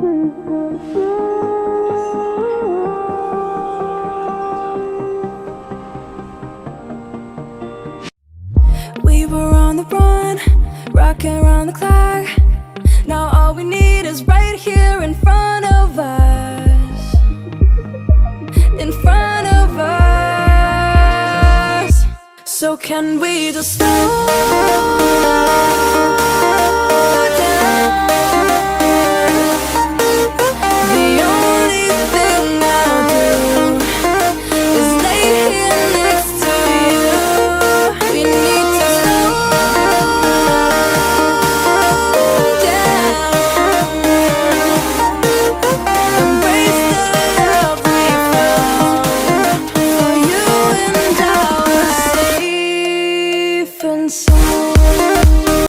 We were on the run, rocking around the clock. Now all we need is right here in front of us. In front of us. So can we just slow